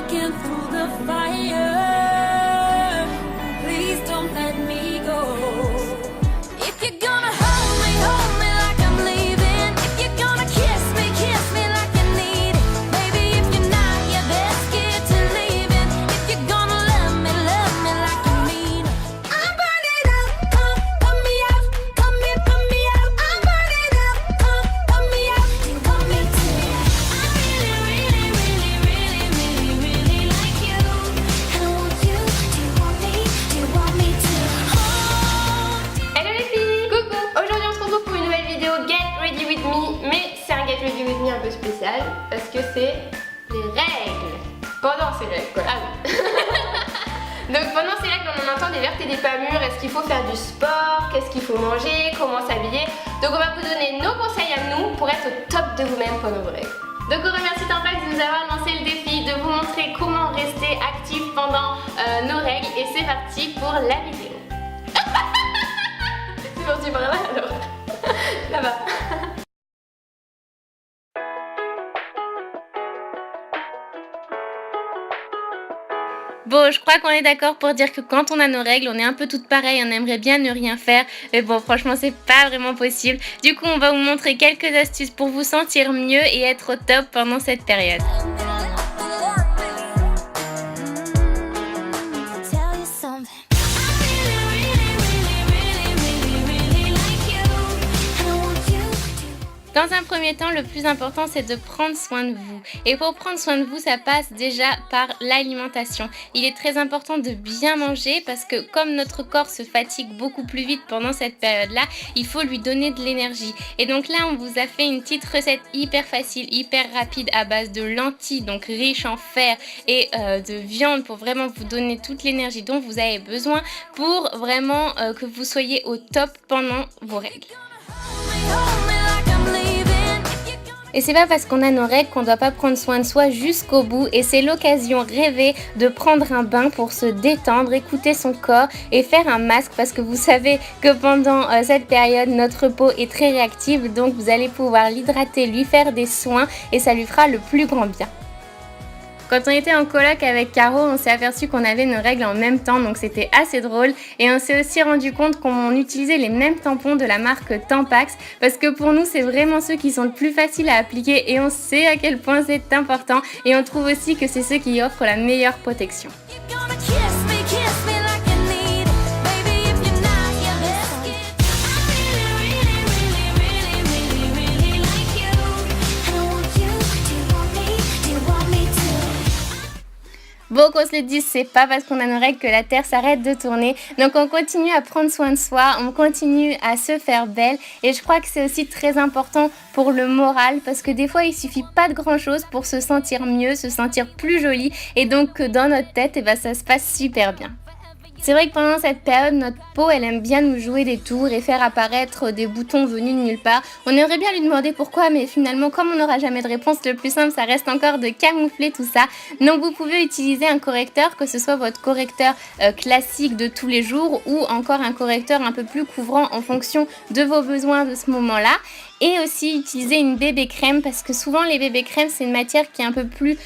walking through the fire. Please don't let me go. If you're gonna hold me like I'm leaving. If you're gonna kiss me like you need it. Maybe if you're not, you're that scared to leaving. If you're gonna love me like you mean it. I'm burning up, put me out, put me out. I'm burning up, put me out, and put me too. I really like you. I want you. Do you want me? Do you want me to hold you? Hello les filles! Coucou! Aujourd'hui on se retrouve pour une nouvelle vidéo Get Ready With Me, mais c'est un Get Ready With Me un peu spécial parce que c'est les règles. Pendant ces règles quoi. Ah oui. Donc pendant ces règles on entend des vertes et des pas mûres. Est-ce qu'il faut faire du sport? Qu'est-ce qu'il faut manger? Comment s'habiller? Donc on va vous donner nos conseils à nous pour être au top de vous-même pendant vos règles. Donc on remercie Tampax de nous avoir lancé le défi de vous montrer comment rester actif pendant nos règles et c'est parti pour la vidéo. C'est parti par là alors. Là-bas. Bon, je crois qu'on est d'accord pour dire que quand on a nos règles, on est un peu toutes pareilles, on aimerait bien ne rien faire, mais bon, franchement, c'est pas vraiment possible. Du coup, on va vous montrer quelques astuces pour vous sentir mieux et être au top pendant cette période. Tell you something. Dans un premier temps, le plus important, c'est de prendre soin de vous. Et pour prendre soin de vous, ça passe déjà par l'alimentation. Il est très important de bien manger parce que comme notre corps se fatigue beaucoup plus vite pendant cette période-là, il faut lui donner de l'énergie. Et donc là, on vous a fait une petite recette hyper facile, hyper rapide à base de lentilles, donc riche en fer et de viande pour vraiment vous donner toute l'énergie dont vous avez besoin pour vraiment que vous soyez au top pendant vos règles. Et c'est pas parce qu'on a nos règles qu'on doit pas prendre soin de soi jusqu'au bout et c'est l'occasion rêvée de prendre un bain pour se détendre, écouter son corps et faire un masque parce que vous savez que pendant cette période notre peau est très réactive donc vous allez pouvoir l'hydrater, lui faire des soins et ça lui fera le plus grand bien. Quand on était en coloc avec Caro, on s'est aperçu qu'on avait nos règles en même temps, donc c'était assez drôle. Et on s'est aussi rendu compte qu'on utilisait les mêmes tampons de la marque Tampax, parce que pour nous, c'est vraiment ceux qui sont le plus faciles à appliquer et on sait à quel point c'est important. Et on trouve aussi que c'est ceux qui offrent la meilleure protection. Bon, qu'on se le dise, c'est pas parce qu'on a nos règles que la Terre s'arrête de tourner. Donc on continue à prendre soin de soi, on continue à se faire belle. Et je crois que c'est aussi très important pour le moral parce que des fois, il suffit pas de grand chose pour se sentir mieux, se sentir plus jolie. Et donc dans notre tête, ça se passe super bien. C'est vrai que pendant cette période, notre peau, elle aime bien nous jouer des tours et faire apparaître des boutons venus de nulle part. On aimerait bien lui demander pourquoi, mais finalement, comme on n'aura jamais de réponse, le plus simple, ça reste encore de camoufler tout ça. Donc vous pouvez utiliser un correcteur, que ce soit votre correcteur classique de tous les jours ou encore un correcteur un peu plus couvrant en fonction de vos besoins de ce moment-là. Et aussi utiliser une bébé crème parce que souvent les bébés crèmes c'est une matière qui est un peu plus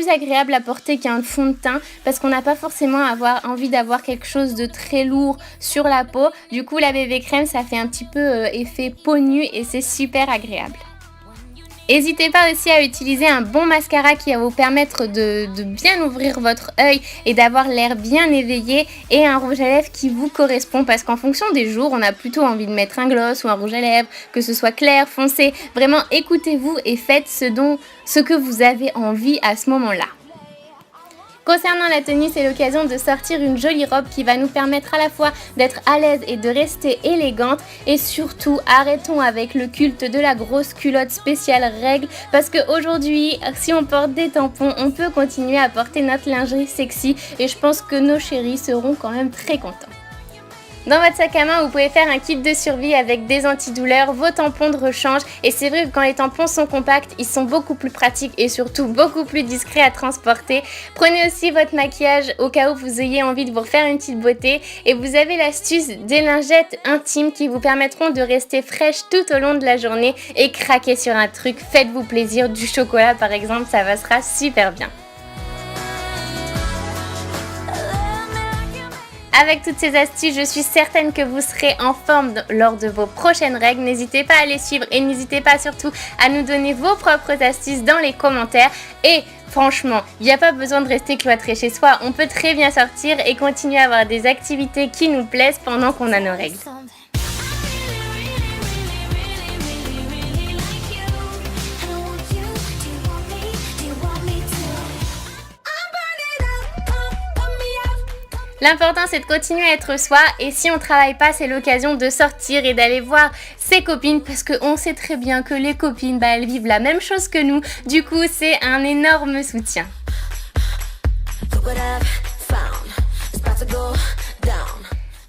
agréable à porter qu'un fond de teint parce qu'on n'a pas forcément envie d'avoir quelque chose de très lourd sur la peau. Du coup la bébé crème ça fait un petit peu effet peau nue et c'est super agréable. N'hésitez pas aussi à utiliser un bon mascara qui va vous permettre de bien ouvrir votre œil et d'avoir l'air bien éveillé et un rouge à lèvres qui vous correspond parce qu'en fonction des jours, on a plutôt envie de mettre un gloss ou un rouge à lèvres, que ce soit clair, foncé. Vraiment, écoutez-vous et faites ce que vous avez envie à ce moment-là. Concernant la tenue, c'est l'occasion de sortir une jolie robe qui va nous permettre à la fois d'être à l'aise et de rester élégante. Et surtout, arrêtons avec le culte de la grosse culotte spéciale règle parce qu'aujourd'hui, si on porte des tampons, on peut continuer à porter notre lingerie sexy et je pense que nos chéris seront quand même très contents. Dans votre sac à main, vous pouvez faire un kit de survie avec des antidouleurs, vos tampons de rechange. Et c'est vrai que quand les tampons sont compacts, ils sont beaucoup plus pratiques et surtout beaucoup plus discrets à transporter. Prenez aussi votre maquillage au cas où vous ayez envie de vous refaire une petite beauté. Et vous avez l'astuce des lingettes intimes qui vous permettront de rester fraîche tout au long de la journée et craquer sur un truc. Faites-vous plaisir, du chocolat par exemple, ça passera super bien. Avec toutes ces astuces, je suis certaine que vous serez en forme lors de vos prochaines règles. N'hésitez pas à les suivre et n'hésitez pas surtout à nous donner vos propres astuces dans les commentaires. Et franchement, il n'y a pas besoin de rester cloîtré chez soi. On peut très bien sortir et continuer à avoir des activités qui nous plaisent pendant qu'on a nos règles. L'important c'est de continuer à être soi et si on travaille pas c'est l'occasion de sortir et d'aller voir ses copines parce qu'on sait très bien que les copines elles vivent la même chose que nous, du coup c'est un énorme soutien.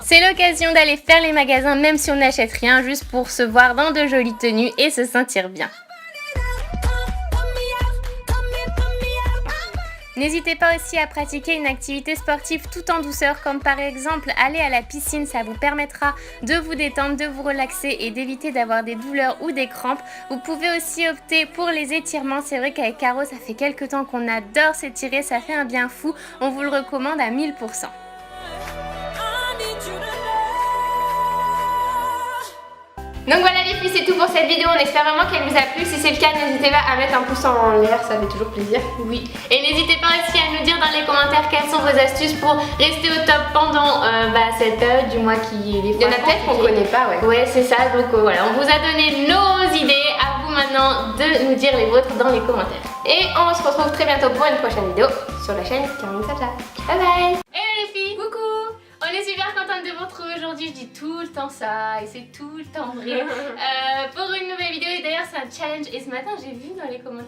C'est l'occasion d'aller faire les magasins même si on n'achète rien, juste pour se voir dans de jolies tenues et se sentir bien. N'hésitez pas aussi à pratiquer une activité sportive tout en douceur, comme par exemple aller à la piscine, ça vous permettra de vous détendre, de vous relaxer et d'éviter d'avoir des douleurs ou des crampes. Vous pouvez aussi opter pour les étirements, c'est vrai qu'avec Caro ça fait quelques temps qu'on adore s'étirer, ça fait un bien fou, on vous le recommande à 1000%. Donc voilà les filles, c'est tout pour cette vidéo, on espère vraiment qu'elle vous a plu. Si c'est le cas, n'hésitez pas à mettre un pouce en l'air, ça fait toujours plaisir. Oui, et n'hésitez pas aussi à nous dire dans les commentaires quelles sont vos astuces pour rester au top pendant cette période du mois qui est des fois. Il y en a peut-être qu'on connaît pas, ouais. Ouais, c'est ça, donc voilà, on vous a donné nos idées, à vous maintenant de nous dire les vôtres dans les commentaires. Et on se retrouve très bientôt pour une prochaine vidéo sur la chaîne Caroline Sapsa. Bye bye. Hello les filles, coucou. On est super contente de vous retrouver aujourd'hui, je dis tout le temps ça et c'est tout le temps vrai pour une nouvelle vidéo et d'ailleurs c'est un challenge et ce matin j'ai vu dans les commentaires